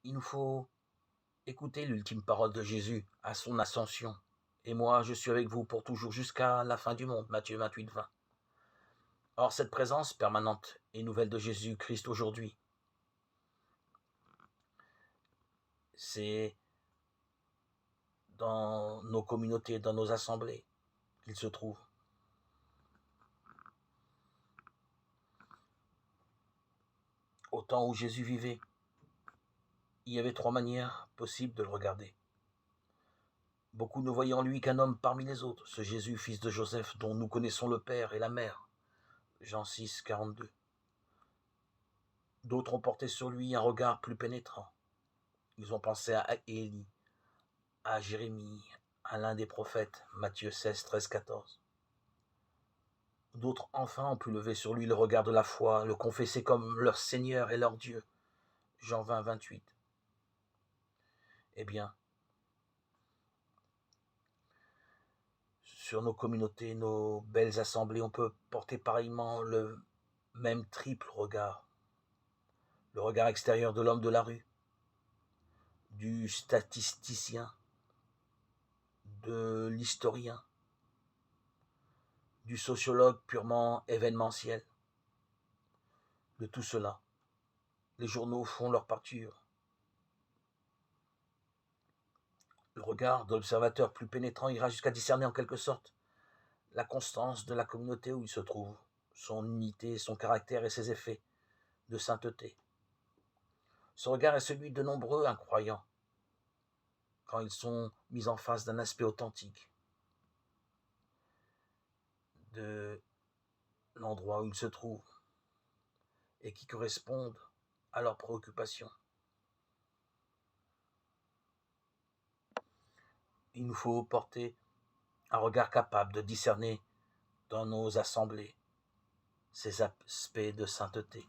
Il nous faut écouter l'ultime parole de Jésus à son ascension. Et moi, je suis avec vous pour toujours jusqu'à la fin du monde. Matthieu 28, 20. Or, cette présence permanente et nouvelle de Jésus-Christ aujourd'hui, c'est dans nos communautés, dans nos assemblées qu'il se trouve. Au temps où Jésus vivait, il y avait 3 manières possibles de le regarder. Beaucoup ne voyaient en lui qu'un homme parmi les autres, ce Jésus, fils de Joseph, dont nous connaissons le père et la mère. Jean 6, 42. D'autres ont porté sur lui un regard plus pénétrant. Ils ont pensé à Élie, à Jérémie, à l'un des prophètes, Matthieu 16, 13, 14. D'autres enfin ont pu lever sur lui le regard de la foi, le confesser comme leur Seigneur et leur Dieu, Jean 20, 28. Eh bien, sur nos communautés, nos belles assemblées, on peut porter pareillement le même triple regard. Le regard extérieur de l'homme de la rue, du statisticien, de l'historien, du sociologue purement événementiel. De tout cela, les journaux font leur parture. Le regard de l'observateur plus pénétrant ira jusqu'à discerner en quelque sorte la constance de la communauté où il se trouve, son unité, son caractère et ses effets de sainteté. Ce regard est celui de nombreux incroyants quand ils sont mis en face d'un aspect authentique de l'endroit où ils se trouvent et qui correspondent à leurs préoccupations. Il nous faut porter un regard capable de discerner dans nos assemblées ces aspects de sainteté.